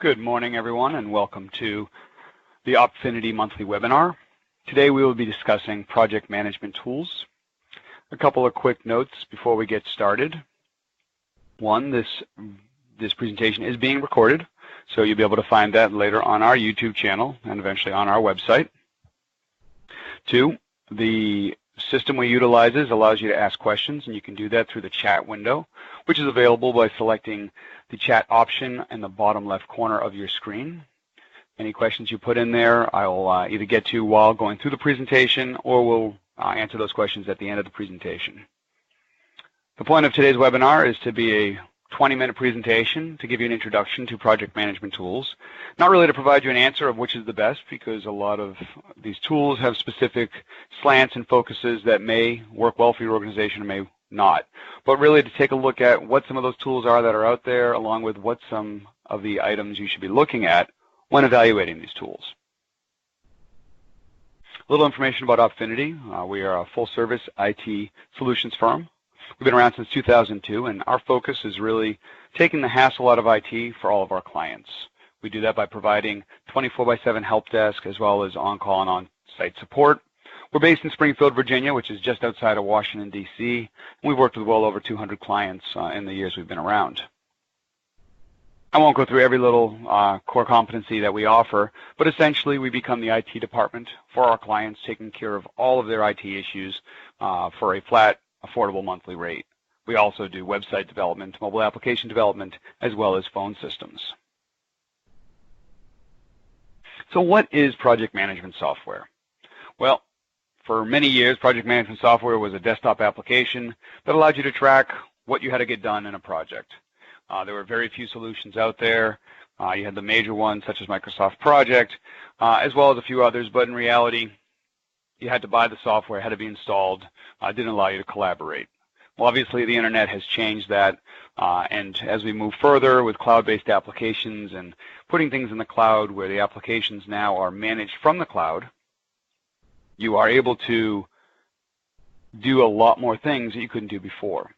Good morning, everyone, and welcome to the OptfinITy monthly webinar. Today we will be discussing project management tools. A couple of quick notes before we get started. One, this presentation is being recorded, so you'll be able to find that later on our YouTube channel and eventually on our website. Two, the system we utilize allows you to ask questions, and you can do that through the chat window, which is available by selecting the chat option in the bottom left corner of your screen. Any questions you put in there, I will either get to while going through the presentation, or we'll answer those questions at the end of the presentation. The point of today's webinar is to be a 20-minute presentation to give you an introduction to project management tools. Not really to provide you an answer of which is the best, because a lot of these tools have specific slants and focuses that may work well for your organization or may not. But really to take a look at what some of those tools are that are out there, along with what some of the items you should be looking at when evaluating these tools. A little information about OptfinITy. We are a full-service IT solutions firm. We've been around since 2002, and our focus is really taking the hassle out of IT for all of our clients. We do that by providing 24/7 help desk as well as on-call and on-site support. We're based in Springfield, Virginia, which is just outside of Washington, D.C., and we've worked with well over 200 clients in the years we've been around. I won't go through every little core competency that we offer, but essentially we become the IT department for our clients, taking care of all of their IT issues for a flat, affordable monthly rate. We also do website development, mobile application development, as well as phone systems. So what is project management software? Well, for many years, project management software was a desktop application that allowed you to track what you had to get done in a project. There were very few solutions out there. You had the major ones such as Microsoft Project, as well as a few others, but in reality, you had to buy the software, had to be installed, didn't allow you to collaborate. Well, obviously the internet has changed that, and as we move further with cloud-based applications and putting things in the cloud where the applications now are managed from the cloud, you are able to do a lot more things that you couldn't do before.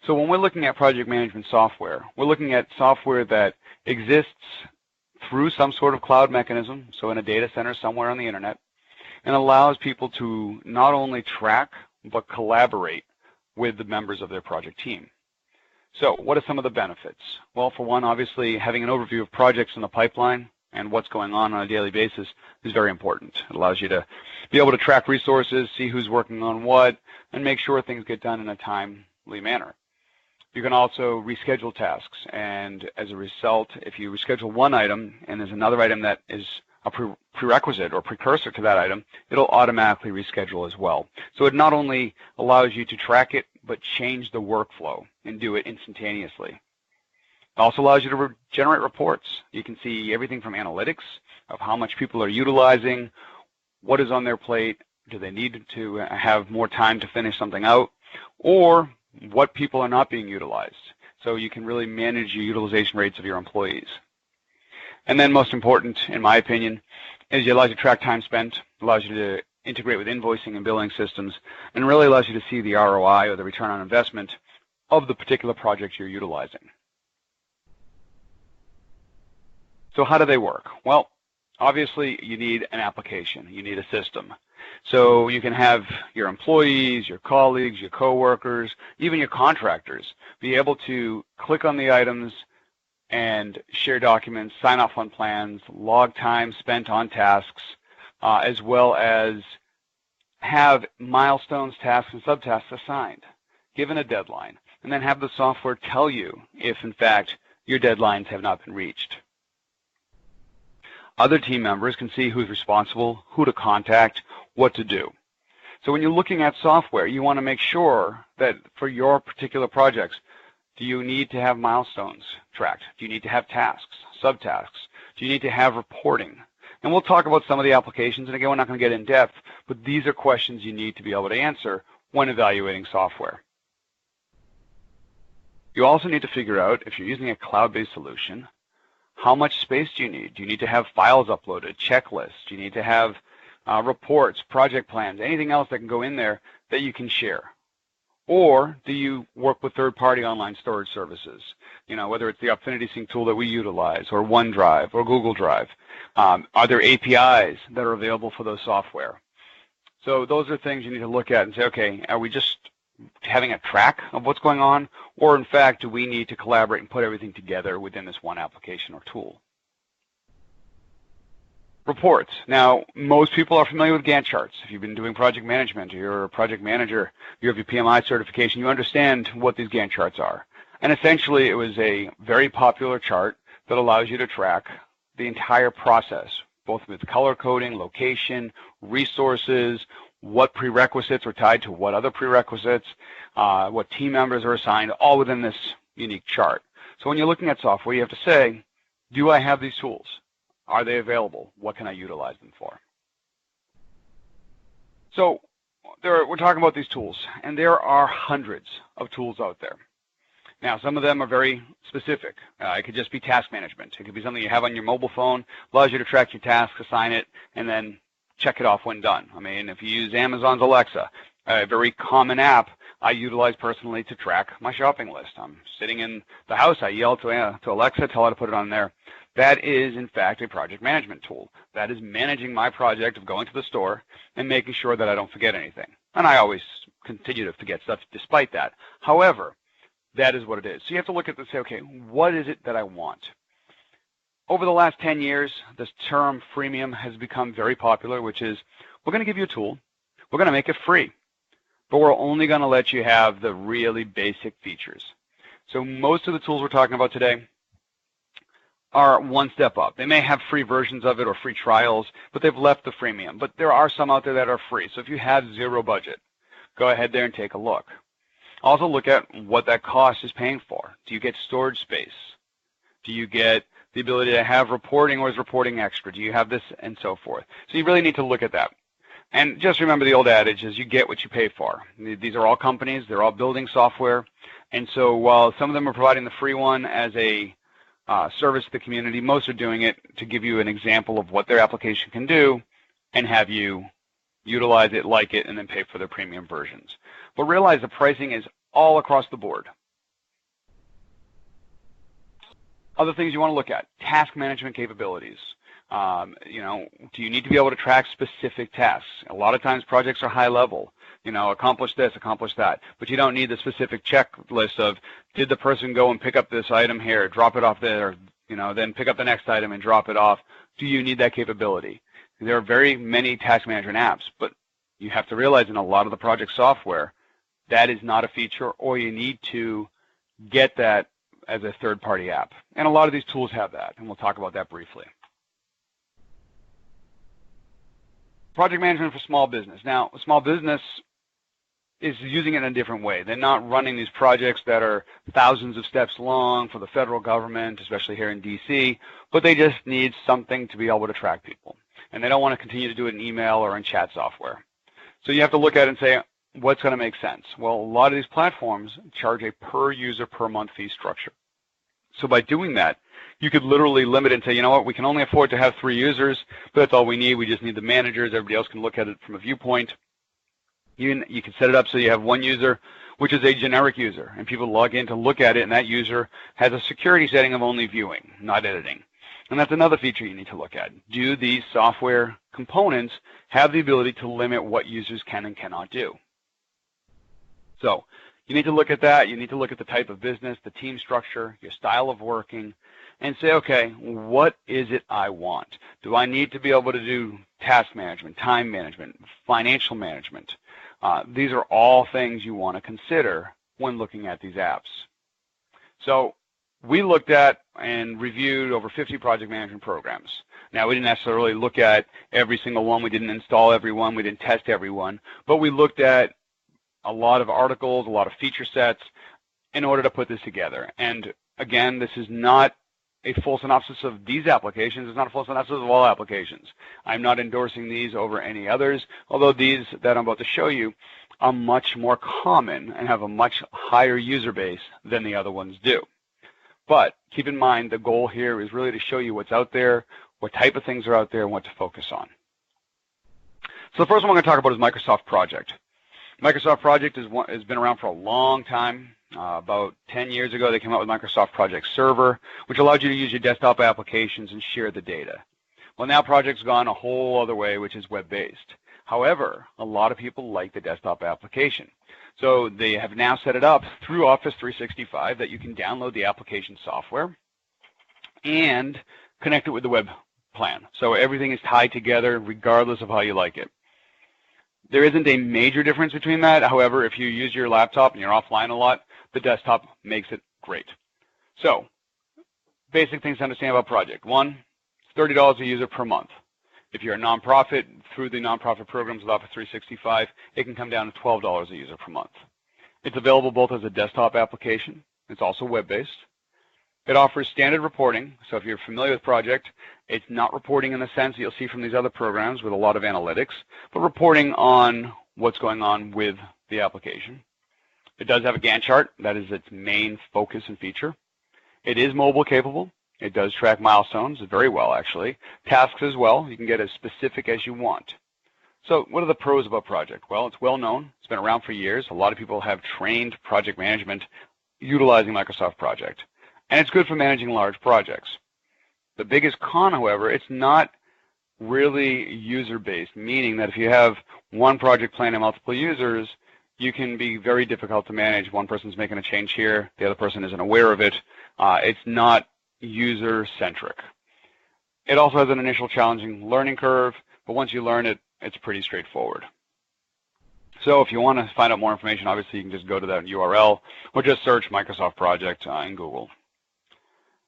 So when we're looking at project management software, we're looking at software that exists through some sort of cloud mechanism, so in a data center somewhere on the internet, and allows people to not only track but collaborate with the members of their project team. So what are some of the benefits? Well, for one, obviously having an overview of projects in the pipeline and what's going on a daily basis is very important. It allows you to be able to track resources, see who's working on what, and make sure things get done in a timely manner. You can also reschedule tasks, and as a result, if you reschedule one item and there's another item that is a prerequisite or precursor to that item, it'll automatically reschedule as well. So it not only allows you to track it, but change the workflow and do it instantaneously. It also allows you to generate reports. You can see everything from analytics of how much people are utilizing, what is on their plate, do they need to have more time to finish something out, or what people are not being utilized. So you can really manage your utilization rates of your employees. And then most important, in my opinion, is it allows you to track time spent, allows you to integrate with invoicing and billing systems, and really allows you to see the ROI or the return on investment of the particular project you're utilizing. So how do they work? Well, obviously you need an application, you need a system. So you can have your employees, your colleagues, your coworkers, even your contractors be able to click on the items and share documents, sign off on plans, log time spent on tasks, as well as have milestones, tasks, and subtasks assigned, given a deadline, and then have the software tell you if, in fact, your deadlines have not been reached. Other team members can see who's responsible, who to contact, what to do. So when you're looking at software, you want to make sure that for your particular projects, do you need to have milestones tracked? Do you need to have tasks, subtasks? Do you need to have reporting? And we'll talk about some of the applications, and again, we're not going to get in depth, but these are questions you need to be able to answer when evaluating software. You also need to figure out, if you're using a cloud-based solution, how much space do you need? Do you need to have files uploaded, checklists? Do you need to have reports, project plans, anything else that can go in there that you can share? Or do you work with third-party online storage services? You know, whether it's the OptfinITy Sync tool that we utilize, or OneDrive, or Google Drive. Are there APIs that are available for those software? So those are things you need to look at and say, okay, are we just having a track of what's going on, or in fact, do we need to collaborate and put everything together within this one application or tool? Reports. Now, most people are familiar with Gantt charts. If you've been doing project management, or you're a project manager, you have your PMI certification, you understand what these Gantt charts are. And essentially, it was a very popular chart that allows you to track the entire process, both with color coding, location, resources, what prerequisites are tied to what other prerequisites, what team members are assigned, all within this unique chart. So when you're looking at software, you have to say, do I have these tools? Are they available? What can I utilize them for? So we're talking about these tools, and there are hundreds of tools out there. Now, some of them are very specific. It could just be task management. It could be something you have on your mobile phone, allows you to track your tasks, assign it, and then check it off when done. I mean, if you use Amazon's Alexa, a very common app I utilize personally to track my shopping list. I'm sitting in the house, I yell to Alexa, tell her to put it on there. That is, in fact, a project management tool. That is managing my project of going to the store and making sure that I don't forget anything. And I always continue to forget stuff despite that. However, that is what it is. So you have to look at this and say, okay, what is it that I want? Over the last 10 years, this term freemium has become very popular, which is we're going to give you a tool. We're going to make it free, but we're only going to let you have the really basic features. So most of the tools we're talking about today are one step up. They may have free versions of it or free trials, but they've left the freemium. But there are some out there that are free. So if you have zero budget, go ahead there and take a look. Also look at what that cost is paying for. Do you get storage space? Do you get the ability to have reporting, or is reporting extra? Do you have this, and so forth? So you really need to look at that. And just remember the old adage is you get what you pay for. These are all companies. They're all building software. And so while some of them are providing the free one as a service to the community, most are doing it to give you an example of what their application can do and have you utilize it, like it, and then pay for their premium versions. But realize the pricing is all across the board. Other things you want to look at, task management capabilities. Do you need to be able to track specific tasks? A lot of times projects are high level. Accomplish this, accomplish that. But you don't need the specific checklist of, did the person go and pick up this item here, drop it off there, then pick up the next item and drop it off. Do you need that capability? There are very many task management apps, but you have to realize in a lot of the project software, that is not a feature, or you need to get that as a third-party app. And a lot of these tools have that, and we'll talk about that briefly. Project management for small business. Now, small business is using it in a different way. They're not running these projects that are thousands of steps long for the federal government, especially here in D.C., but they just need something to be able to track people. And they don't want to continue to do it in email or in chat software. So you have to look at it and say, what's going to make sense? Well, a lot of these platforms charge a per user per month fee structure. So by doing that, you could literally limit it and say, you know what, we can only afford to have 3 users, but that's all we need. We just need the managers. Everybody else can look at it from a viewpoint. You can set it up so you have one user, which is a generic user, and people log in to look at it, and that user has a security setting of only viewing, not editing. And that's another feature you need to look at. Do these software components have the ability to limit what users can and cannot do? So you need to look at that. You need to look at the type of business, the team structure, your style of working, and say, okay, what is it I want? Do I need to be able to do task management, time management, financial management? These are all things you want to consider when looking at these apps. So we looked at and reviewed over 50 project management programs. Now, we didn't necessarily look at every single one. We didn't install every one. We didn't test every one. But we looked at a lot of articles, a lot of feature sets in order to put this together. And again, this is not a full synopsis of these applications. It's not a full synopsis of all applications. I'm not endorsing these over any others, although these that I'm about to show you are much more common and have a much higher user base than the other ones do. But keep in mind, the goal here is really to show you what's out there, what type of things are out there, and what to focus on. So the first one I'm going to talk about is Microsoft Project. Microsoft Project has been around for a long time. About 10 years ago, they came out with Microsoft Project Server, which allowed you to use your desktop applications and share the data. Well, now Project's gone a whole other way, which is web-based. However, a lot of people like the desktop application. So they have now set it up through Office 365 that you can download the application software and connect it with the web plan. So everything is tied together regardless of how you like it. There isn't a major difference between that. However, if you use your laptop and you're offline a lot, the desktop makes it great. So basic things to understand about Project. One, it's $30 a user per month. If you're a nonprofit, through the nonprofit programs with Office 365, it can come down to $12 a user per month. It's available both as a desktop application. It's also web-based. It offers standard reporting. So if you're familiar with Project, it's not reporting in the sense that you'll see from these other programs with a lot of analytics, but reporting on what's going on with the application. It does have a Gantt chart. That is its main focus and feature. It is mobile capable. It does track milestones very well, actually. Tasks as well. You can get as specific as you want. So what are the pros about Project? Well, it's well known. It's been around for years. A lot of people have trained project management utilizing Microsoft Project. And it's good for managing large projects. The biggest con, however, it's not really user-based, meaning that if you have one project plan and multiple users, you can be very difficult to manage. One person's making a change here, the other person isn't aware of it. It's not user-centric. It also has an initial challenging learning curve, but once you learn it, it's pretty straightforward. So if you want to find out more information, obviously you can just go to that URL or just search Microsoft Project in Google.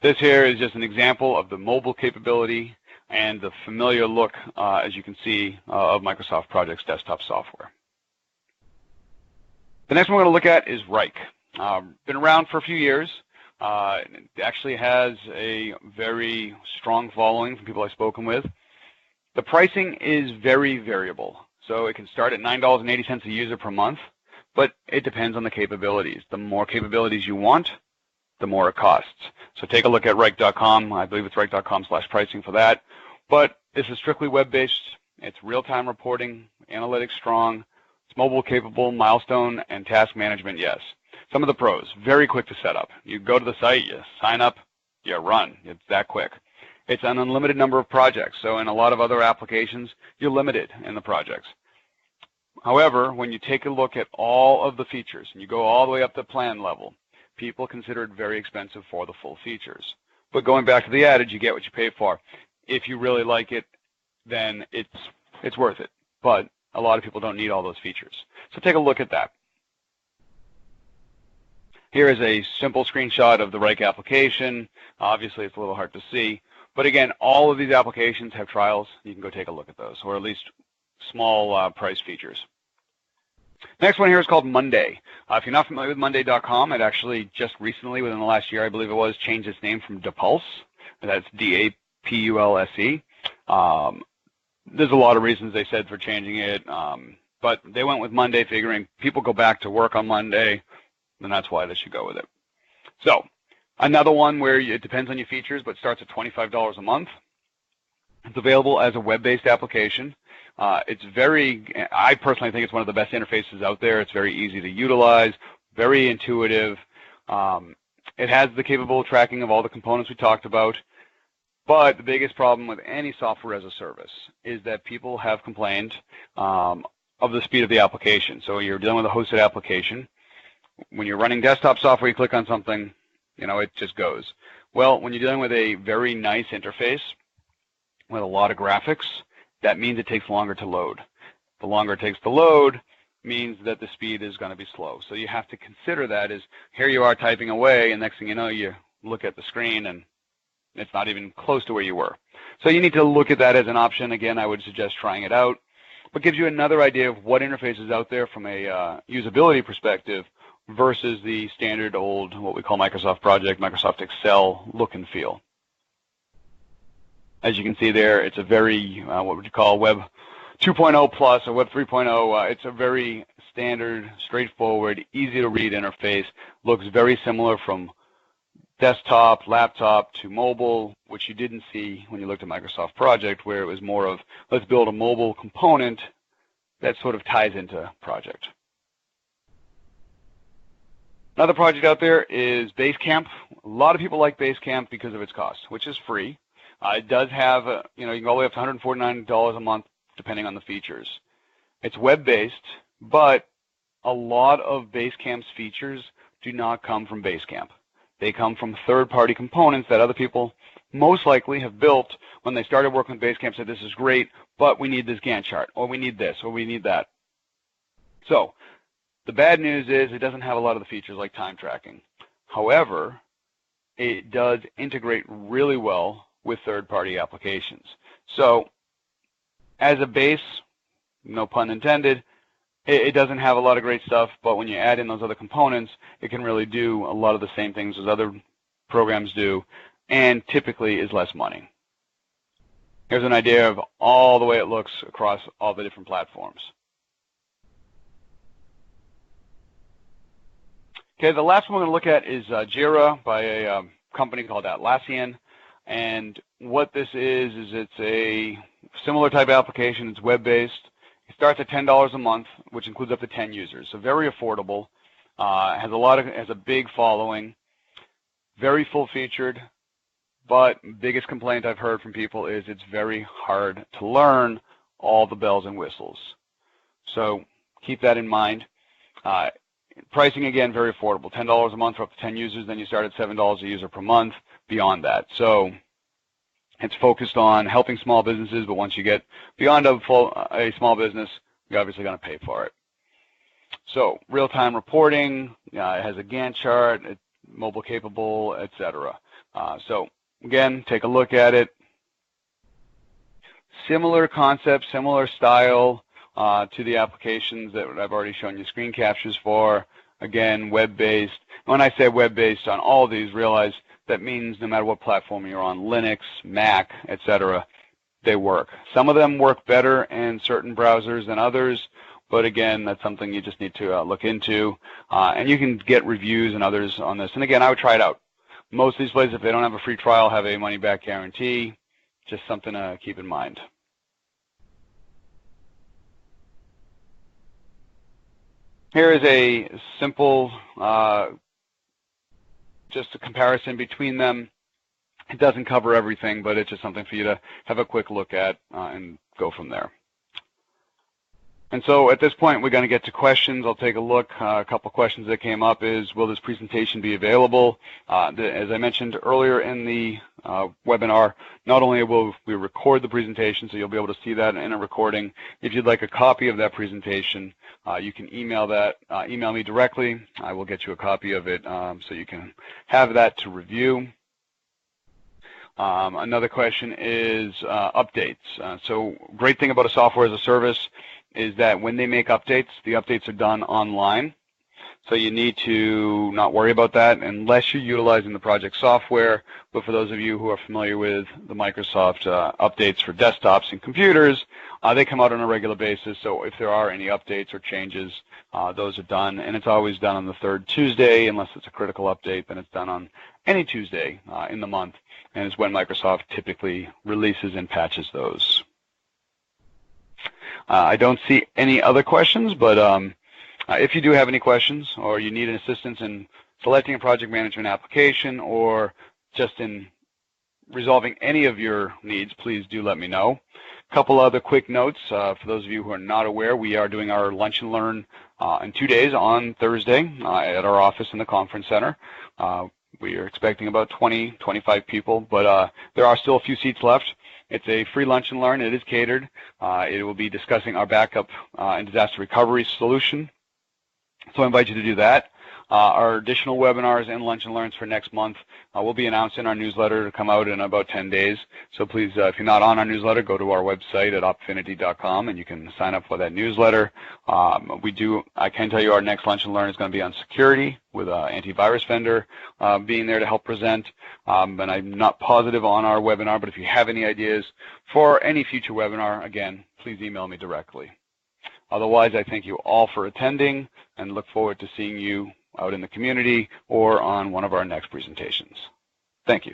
This here is just an example of the mobile capability and the familiar look, as you can see, of Microsoft Project's desktop software. The next one we're going to look at is Wrike. Been around for a few years. It actually has a very strong following from people I've spoken with. The pricing is very variable. So it can start at $9.80 a user per month, but it depends on the capabilities. The more capabilities you want, the more it costs. So take a look at Wrike.com. I believe it's Wrike.com/pricing for that. But this is strictly web-based. It's real-time reporting, analytics strong. It's mobile capable, milestone, and task management, yes. Some of the pros, very quick to set up. You go to the site, you sign up, you run. It's that quick. It's an unlimited number of projects. So in a lot of other applications, you're limited in the projects. However, when you take a look at all of the features, and you go all the way up to plan level, people consider it very expensive for the full features. But going back to the adage, you get what you pay for. If you really like it, then it's worth it. But a lot of people don't need all those features. So take a look at that. Here is a simple screenshot of the Wrike application. Obviously, it's a little hard to see. But again, all of these applications have trials. You can go take a look at those, or at least small price features. Next one here is called Monday. If you're not familiar with Monday.com, it actually just recently, within the last year, I believe it was, changed its name from Dapulse. That's D-A-P-U-L-S-E. There's a lot of reasons they said for changing it, but they went with Monday, figuring people go back to work on Monday, and that's why they should go with it. So another one where it depends on your features, but starts at $25 a month. It's available as a web-based application. I personally think it's one of the best interfaces out there. It's very easy to utilize, very intuitive. It has the capable tracking of all the components we talked about. But the biggest problem with any software as a service is that people have complained of the speed of the application. So you're dealing with a hosted application. When you're running desktop software, you click on something, it just goes. Well, when you're dealing with a very nice interface with a lot of graphics, that means it takes longer to load. The longer it takes to load means that the speed is going to be slow. So you have to consider that as here you are typing away, and next thing you know, you look at the screen and it's not even close to where you were. So you need to look at that as an option. Again, I would suggest trying it out, but gives you another idea of what interface is out there from a usability perspective versus the standard old, what we call Microsoft Project, Microsoft Excel look and feel. As you can see there, it's a very, what would you call, Web 2.0 plus or Web 3.0. It's a very standard, straightforward, easy to read interface. Looks very similar from desktop, laptop to mobile, which you didn't see when you looked at Microsoft Project, where it was more of, let's build a mobile component that sort of ties into Project. Another project out there is Basecamp. A lot of people like Basecamp because of its cost, which is free. It does have, you can go all the way up to $149 a month depending on the features. It's web-based, but a lot of Basecamp's features do not come from Basecamp. They come from third-party components that other people most likely have built when they started working with Basecamp, said this is great, but we need this Gantt chart, or we need this, or we need that. So the bad news is it doesn't have a lot of the features like time tracking. However, it does integrate really well with third-party applications. So as a base, no pun intended, it doesn't have a lot of great stuff, but when you add in those other components, it can really do a lot of the same things as other programs do, and typically is less money. Here's an idea of all the way it looks across all the different platforms. Okay, the last one we're going to look at is Jira by a company called Atlassian. And what this is it's a similar type of application. It's web-based. It starts at $10 a month, which includes up to 10 users. So very affordable. Has a big following. Very full-featured. But biggest complaint I've heard from people is it's very hard to learn all the bells and whistles. So keep that in mind. Pricing, again, very affordable. $10 a month for up to 10 users. Then you start at $7 a user per month beyond that. So it's focused on helping small businesses, but once you get beyond a small business, you're obviously going to pay for it. So real-time reporting, it has a Gantt chart, it's mobile capable, etc. So again, take a look at it. Similar concept, similar style to the applications that I've already shown you screen captures for. Again, web-based. When I say web-based on all of these, realize that means no matter what platform you're on, Linux, Mac, etc., they work. Some of them work better in certain browsers than others, but again, that's something you just need to look into. And you can get reviews and others on this. And again, I would try it out. Most of these places, if they don't have a free trial, have a money-back guarantee. Just something to keep in mind. Here is a simple, just a comparison between them. It doesn't cover everything, but it's just something for you to have a quick look at and go from there. And so at this point, we're going to get to questions. I'll take a look. A couple questions that came up is, will this presentation be available? As I mentioned earlier in the webinar, not only will we record the presentation, so you'll be able to see that in a recording. If you'd like a copy of that presentation, you can email me directly. I will get you a copy of it so you can have that to review. Another question is updates. So great thing about a software as a service is that when they make updates, the updates are done online. So you need to not worry about that unless you're utilizing the project software. But for those of you who are familiar with the Microsoft updates for desktops and computers, they come out on a regular basis. So if there are any updates or changes, those are done. And it's always done on the third Tuesday. Unless it's a critical update, then it's done on any Tuesday in the month. And it's when Microsoft typically releases and patches those. I don't see any other questions, but if you do have any questions or you need assistance in selecting a project management application or just in resolving any of your needs, please do let me know. A couple other quick notes. For those of you who are not aware, we are doing our Lunch and Learn in 2 days on Thursday at our office in the conference center. We are expecting about 20, 25 people, but there are still a few seats left. It's a free lunch and learn. It is catered. It will be discussing our backup and disaster recovery solution. So I invite you to do that. Our additional webinars and lunch and learns for next month will be announced in our newsletter to come out in about 10 days. So please, if you're not on our newsletter, go to our website at OptfinITy.com and you can sign up for that newsletter. I can tell you our next lunch and learn is going to be on security with an antivirus vendor being there to help present. And I'm not positive on our webinar, but if you have any ideas for any future webinar, again, please email me directly. Otherwise, I thank you all for attending and look forward to seeing you out in the community or on one of our next presentations. Thank you.